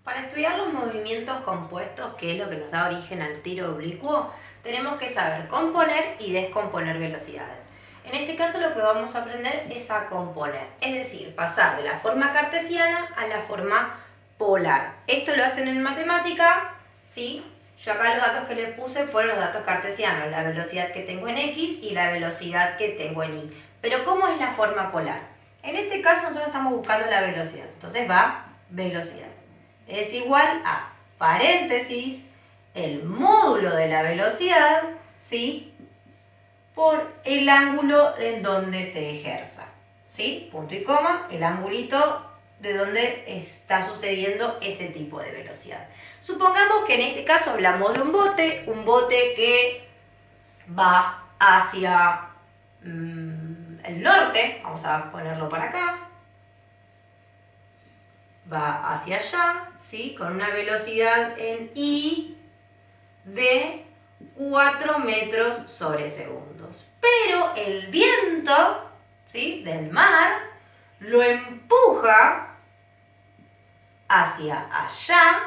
Para estudiar los movimientos compuestos, que es lo que nos da origen al tiro oblicuo, tenemos que saber componer y descomponer velocidades. En este caso lo que vamos a aprender es a componer, es decir, pasar de la forma cartesiana a la forma polar. Esto lo hacen en matemática, ¿sí? Yo acá los datos que les puse fueron los datos cartesianos, la velocidad que tengo en X y la velocidad que tengo en Y. Pero ¿cómo es la forma polar? En este caso nosotros estamos buscando la velocidad, entonces va velocidad. Es igual a paréntesis, el módulo de la velocidad, ¿sí? Por el ángulo en donde se ejerza, ¿sí? Punto y coma, el angulito de donde está sucediendo ese tipo de velocidad. Supongamos que en este caso hablamos de un bote que va hacia el norte, vamos a ponerlo para acá, va hacia allá, ¿sí? Con una velocidad en I de 4 metros sobre segundos. Pero el viento, ¿sí? Del mar lo empuja hacia allá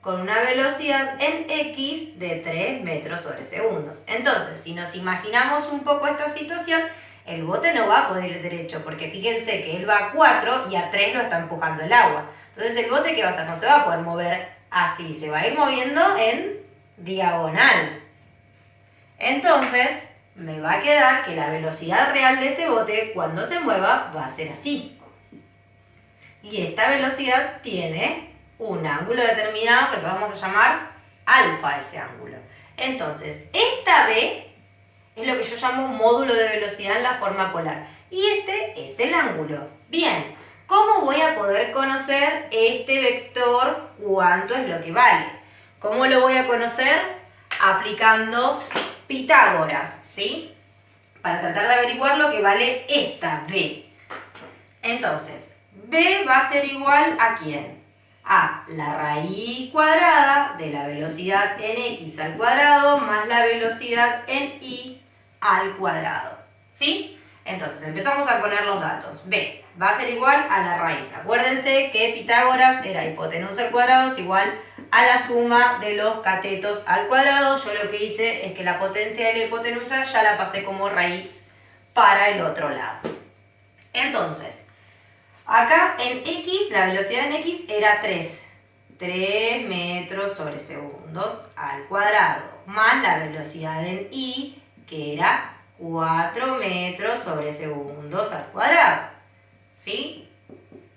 con una velocidad en X de 3 metros sobre segundos. Entonces, si nos imaginamos un poco esta situación, el bote no va a poder ir derecho, porque fíjense que él va a 4 y a 3 lo está empujando el agua. Entonces el bote, ¿qué va a hacer? No se va a poder mover así, se va a ir moviendo en diagonal. Entonces, me va a quedar que la velocidad real de este bote, cuando se mueva, va a ser así. Y esta velocidad tiene un ángulo determinado, que lo vamos a llamar alfa ese ángulo. Entonces, esta B es lo que yo llamo módulo de velocidad en la forma polar. Y este es el ángulo. Bien, ¿cómo voy a poder conocer este vector cuánto es lo que vale? ¿Cómo lo voy a conocer? Aplicando Pitágoras, ¿sí? Para tratar de averiguar lo que vale esta B. Entonces, B va a ser igual ¿a quién? A la raíz cuadrada de la velocidad en X al cuadrado más la velocidad en Y al cuadrado, ¿sí? Entonces empezamos a poner los datos. B va a ser igual a la raíz. Acuérdense que Pitágoras era hipotenusa al cuadrado es igual a la suma de los catetos al cuadrado. Yo lo que hice es que la potencia de la hipotenusa ya la pasé como raíz para el otro lado. Entonces, acá en X, la velocidad en X era 3 metros sobre segundos al cuadrado, más la velocidad en Y, que era 4 metros sobre segundos al cuadrado, ¿sí?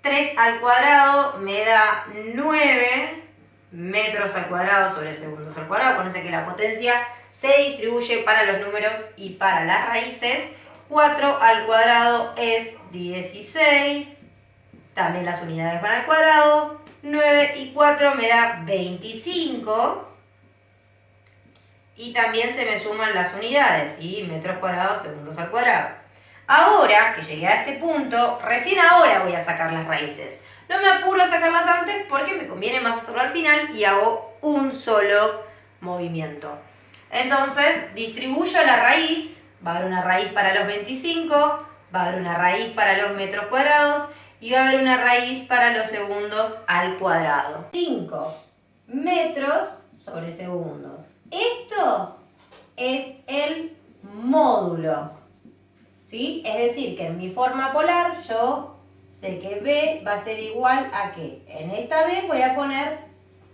3 al cuadrado me da 9 metros al cuadrado sobre segundos al cuadrado. Acuérdense que la potencia se distribuye para los números y para las raíces. 4 al cuadrado es 16. También las unidades van al cuadrado. 9 y 4 me da 25. Y también se me suman las unidades, ¿sí? Metros cuadrados, segundos al cuadrado. Ahora que llegué a este punto, recién ahora voy a sacar las raíces. No me apuro a sacarlas antes porque me conviene más hacerlo al final y hago un solo movimiento. Entonces, distribuyo la raíz. Va a haber una raíz para los 25, va a haber una raíz para los metros cuadrados y va a haber una raíz para los segundos al cuadrado. 5 metros sobre segundos. Esto es el módulo, ¿sí? Es decir, que en mi forma polar yo sé que B va a ser igual a que en esta B voy a poner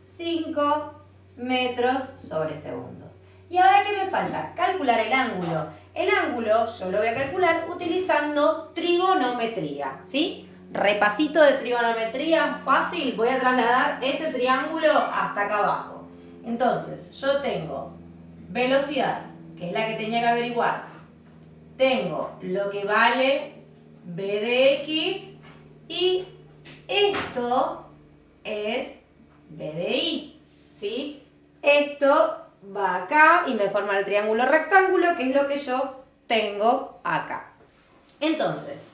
5 metros sobre segundos. ¿Y ahora qué me falta? Calcular el ángulo. El ángulo yo lo voy a calcular utilizando trigonometría, ¿sí? Repasito de trigonometría fácil, voy a trasladar ese triángulo hasta acá abajo. Entonces, yo tengo velocidad, que es la que tenía que averiguar. Tengo lo que vale B de X y esto es B de Y, ¿sí? Esto va acá y me forma el triángulo rectángulo, que es lo que yo tengo acá. Entonces,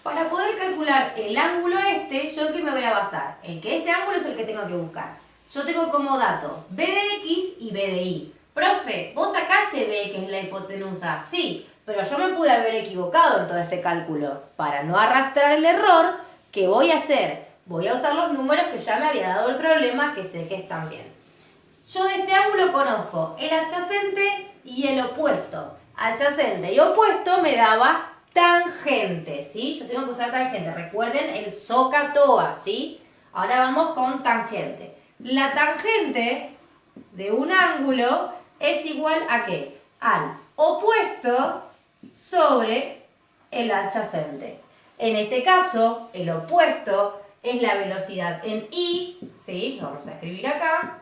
para poder calcular el ángulo ¿yo en qué me voy a basar? En que este ángulo es el que tengo que buscar. Yo tengo como dato B de X y B de Y. Profe, ¿vos sacaste B, que es la hipotenusa? Sí, pero yo me pude haber equivocado en todo este cálculo. Para no arrastrar el error, ¿qué voy a hacer? voy a usar los números que ya me había dado el problema, que sé que están bien. Yo de este ángulo conozco el adyacente y el opuesto. Adyacente y opuesto me daba tangente, ¿sí? Yo tengo que usar tangente. Recuerden el SOHCAHTOA, ¿sí? Ahora vamos con tangente. La tangente de un ángulo es igual a ¿qué? Al opuesto sobre el adyacente. En este caso, el opuesto es la velocidad en I, ¿sí? Lo vamos a escribir acá.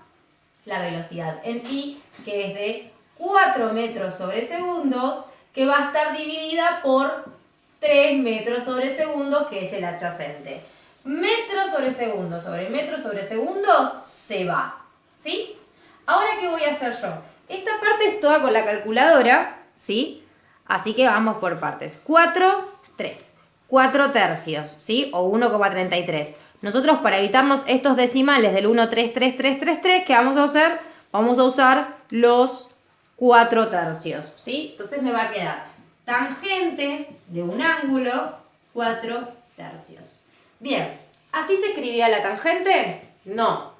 La velocidad en I, que es de 4 metros sobre segundos, que va a estar dividida por 3 metros sobre segundos, que es el adyacente. Metros sobre segundos sobre metros sobre segundos se va, ¿sí? Ahora, ¿qué voy a hacer yo? Esta parte es toda con la calculadora, ¿sí? Así que vamos por partes. 4 tercios, ¿sí? O 1,33. Nosotros, para evitarnos estos decimales del 1,33333, ¿qué vamos a hacer? Vamos a usar los 4 tercios, ¿sí? Entonces me va a quedar tangente de un ángulo, 4 tercios. Bien, ¿así se escribía la tangente? No.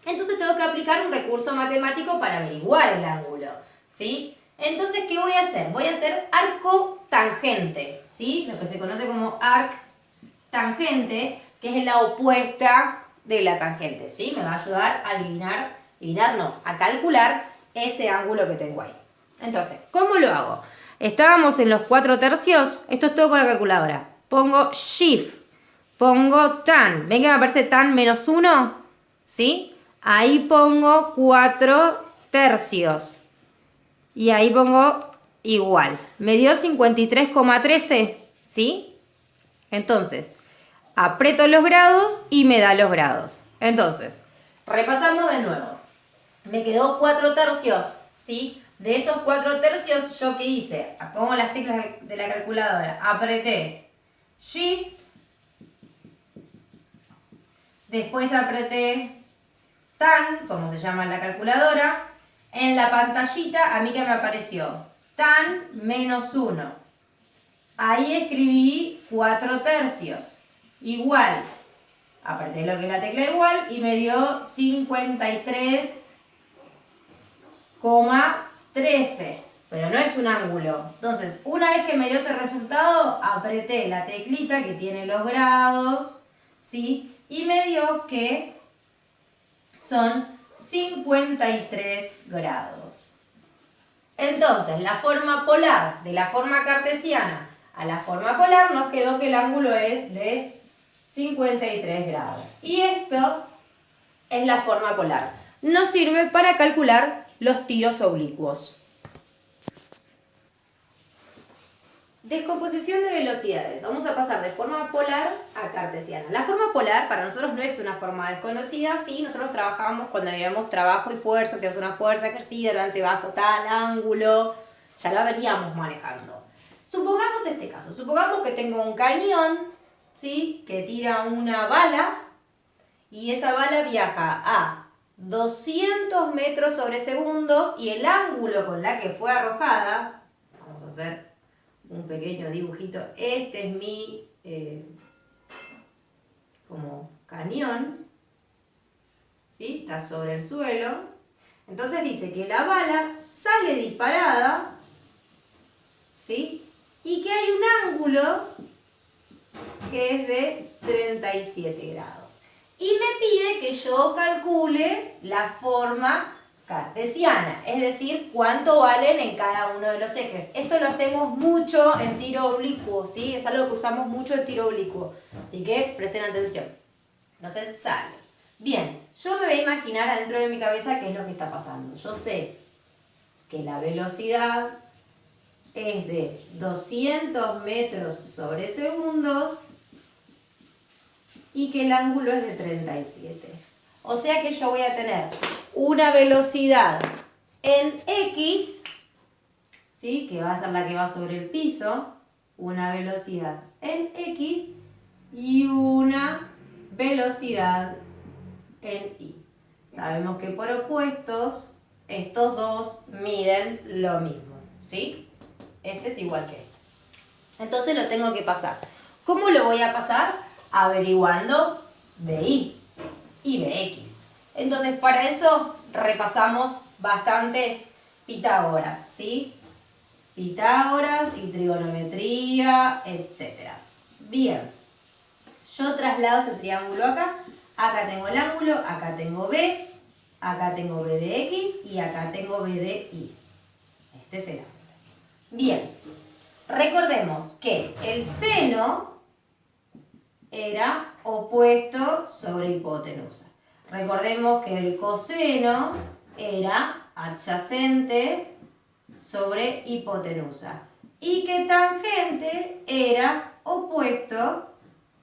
Entonces tengo que aplicar un recurso matemático para averiguar el ángulo, ¿sí? Entonces, ¿qué voy a hacer? Voy a hacer arco tangente, ¿sí? Lo que se conoce como arc tangente, que es la opuesta de la tangente, ¿sí? Me va a ayudar a a calcular ese ángulo que tengo ahí. Entonces, ¿cómo lo hago? Estábamos en los 4 tercios, esto es todo con la calculadora. Pongo shift, pongo tan, ¿ven que me aparece tan menos 1? ¿Sí? Ahí pongo 4 tercios. Y ahí pongo igual. Me dio 53,13, ¿sí? Entonces, aprieto los grados y me da los grados. Entonces, repasamos de nuevo. Me quedó 4 tercios, ¿sí? De esos 4 tercios, ¿yo qué hice? Pongo las teclas de la calculadora. Apreté Shift. Después apreté tan, como se llama en la calculadora. En la pantallita, a mí que me apareció tan menos 1. Ahí escribí 4 tercios. Igual. Apreté lo que es la tecla igual y me dio 53,13. Pero no es un ángulo. Entonces, una vez que me dio ese resultado, apreté la teclita que tiene los grados, ¿sí? Y me dio que son 53 grados. Entonces, la forma polar de la forma cartesiana a la forma polar nos quedó que el ángulo es de 53 grados. Y esto es la forma polar. Nos sirve para calcular los tiros oblicuos. Descomposición de velocidades. Vamos a pasar de forma polar a cartesiana. La forma polar para nosotros no es una forma desconocida. Sí, nosotros trabajábamos cuando habíamos trabajo y fuerza, hacíamos una fuerza ejercida, delante, bajo, tal, ángulo. Ya la veníamos manejando. Supongamos este caso. Supongamos que tengo un cañón, ¿sí? Que tira una bala y esa bala viaja a 200 metros sobre segundos y el ángulo con la que fue arrojada, vamos a hacer un pequeño dibujito. Este es mi como cañón, ¿sí? Está sobre el suelo. Entonces dice que la bala sale disparada, ¿sí? Y que hay un ángulo que es de 37 grados. Y me pide que yo calcule la forma cartesiana, es decir, cuánto valen en cada uno de los ejes. Esto lo hacemos mucho en tiro oblicuo, ¿sí? Es algo que usamos mucho en tiro oblicuo, así que presten atención. Entonces sale. Bien, yo me voy a imaginar adentro de mi cabeza qué es lo que está pasando. Yo sé que la velocidad es de 200 metros sobre segundos y que el ángulo es de 37. O sea que yo voy a tener una velocidad en X, ¿sí? Que va a ser la que va sobre el piso, una velocidad en X y una velocidad en Y. Sabemos que por opuestos estos dos miden lo mismo, ¿sí? Este es igual que este. Entonces lo tengo que pasar. ¿Cómo lo voy a pasar? Averiguando BI y BX. Entonces, para eso repasamos bastante Pitágoras, ¿sí? Pitágoras y trigonometría, etc. Bien, yo traslado ese triángulo acá. Acá tengo el ángulo, acá tengo B, acá tengo B de X y acá tengo B de Y. Este es el ángulo. Bien, recordemos que el seno era opuesto sobre hipotenusa. Recordemos que el coseno era adyacente sobre hipotenusa y que tangente era opuesto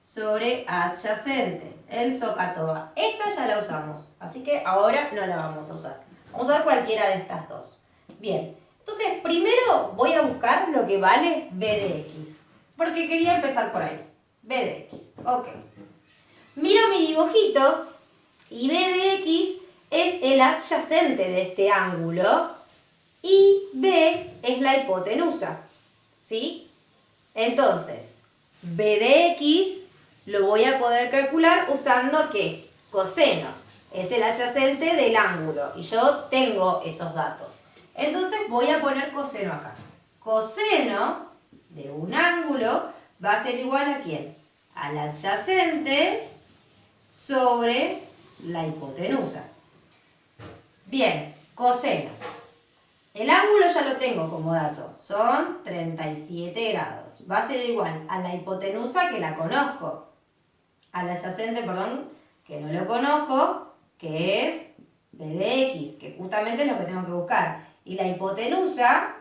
sobre adyacente, el SOHCAHTOA. Esta ya la usamos, así que ahora no la vamos a usar. Vamos a usar cualquiera de estas dos. Bien, entonces primero voy a buscar lo que vale B de X, porque quería empezar por ahí. B de X, ok. Miro mi dibujito y B de X es el adyacente de este ángulo y B es la hipotenusa, ¿sí? Entonces, B de X lo voy a poder calcular usando ¿qué? Coseno. Es el adyacente del ángulo y yo tengo esos datos. Entonces voy a poner coseno acá. Coseno de un ángulo va a ser igual ¿a quién? Al adyacente sobre la hipotenusa. Bien, coseno. El ángulo ya lo tengo como dato, son 37 grados. Va a ser igual a la hipotenusa que la conozco, al adyacente, perdón, que no lo conozco, que es B de X, que justamente es lo que tengo que buscar. Y la hipotenusa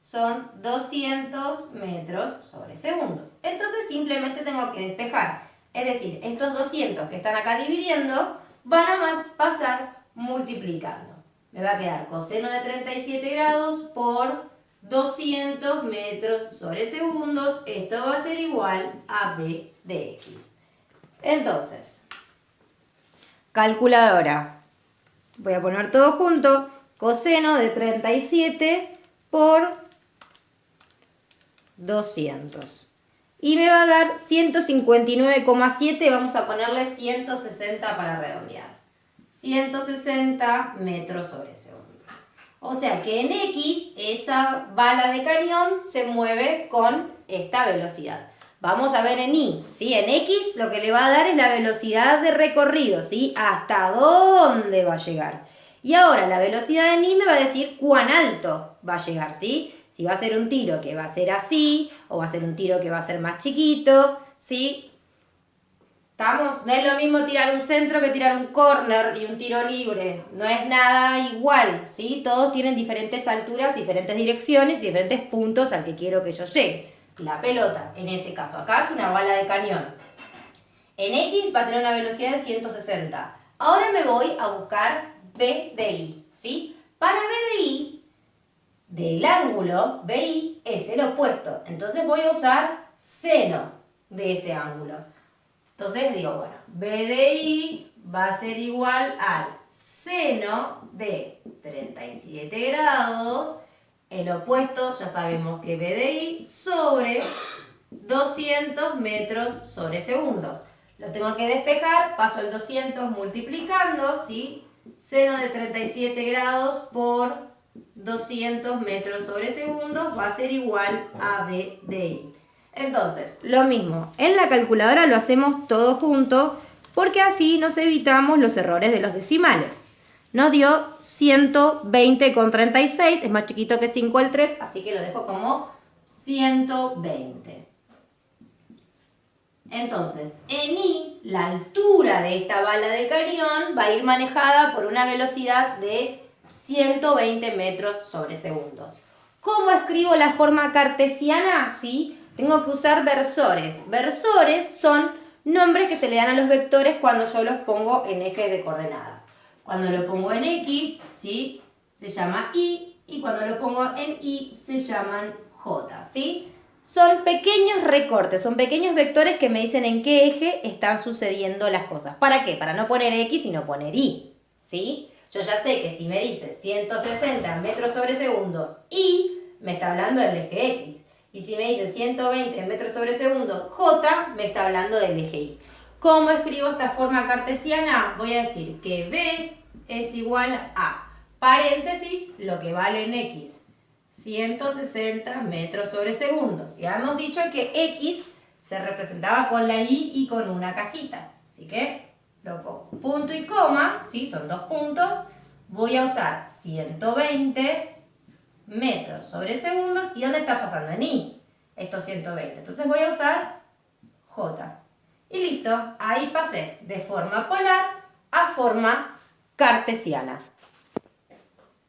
son 200 metros sobre segundos. Entonces simplemente tengo que despejar. Es decir, estos 200 que están acá dividiendo van a pasar multiplicando. Me va a quedar coseno de 37 grados por 200 metros sobre segundos. Esto va a ser igual a B de X. Entonces, calculadora. Voy a poner todo junto. Coseno de 37 por 200. Y me va a dar 159,7. Vamos a ponerle 160 para redondear. 160 metros sobre segundos. O sea que en X esa bala de cañón se mueve con esta velocidad. Vamos a ver en Y, ¿sí? En X lo que le va a dar es la velocidad de recorrido, ¿sí? Hasta dónde va a llegar. Y ahora la velocidad en Y me va a decir cuán alto va a llegar, ¿sí? Si va a ser un tiro que va a ser así, o va a ser un tiro que va a ser más chiquito, ¿sí? ¿Estamos? No es lo mismo tirar un centro que tirar un córner y un tiro libre. No es nada igual, ¿sí? Todos tienen diferentes alturas, diferentes direcciones y diferentes puntos al que quiero que yo llegue. La pelota, en ese caso, acá es una bala de cañón. En X va a tener una velocidad de 160. Ahora me voy a buscar B de Y, ¿sí? Para B de Y, del ángulo BI es el opuesto. Entonces voy a usar seno de ese ángulo. Entonces digo, bueno, B de Y va a ser igual al seno de 37 grados, el opuesto, ya sabemos que B de Y, sobre 200 metros sobre segundos. Lo tengo que despejar, paso el 200 multiplicando, ¿sí? Seno de 37 grados por 200 metros sobre segundos va a ser igual a B de Y. Entonces, lo mismo, en la calculadora lo hacemos todo junto porque así nos evitamos los errores de los decimales. Nos dio 120,36, es más chiquito que 5 al 3, así que lo dejo como 120. Entonces, en Y, la altura de esta bala de cañón va a ir manejada por una velocidad de 120 metros sobre segundos. ¿Cómo escribo la forma cartesiana? ¿Sí? Tengo que usar versores. Versores son nombres que se le dan a los vectores cuando yo los pongo en ejes de coordenadas. Cuando lo pongo en X, ¿sí? Se llama Y, y cuando lo pongo en Y se llaman J, ¿sí? Son pequeños recortes, son pequeños vectores que me dicen en qué eje están sucediendo las cosas. ¿Para qué? Para no poner X y no poner Y, ¿sí? Yo ya sé que si me dice 160 metros sobre segundos Y, me está hablando del eje X. Y si me dice 120 metros sobre segundos J, me está hablando del eje Y. ¿Cómo escribo esta forma cartesiana? Voy a decir que B es igual a paréntesis, lo que vale en X, 160 metros sobre segundos. Ya hemos dicho que X se representaba con la Y y con una casita. Así que lo pongo punto y coma, ¿sí? Son 2 puntos. Voy a usar 120 metros sobre segundos. ¿Y dónde está pasando en Y? Estos 120. Entonces voy a usar J. Y listo, ahí pasé de forma polar a forma cartesiana.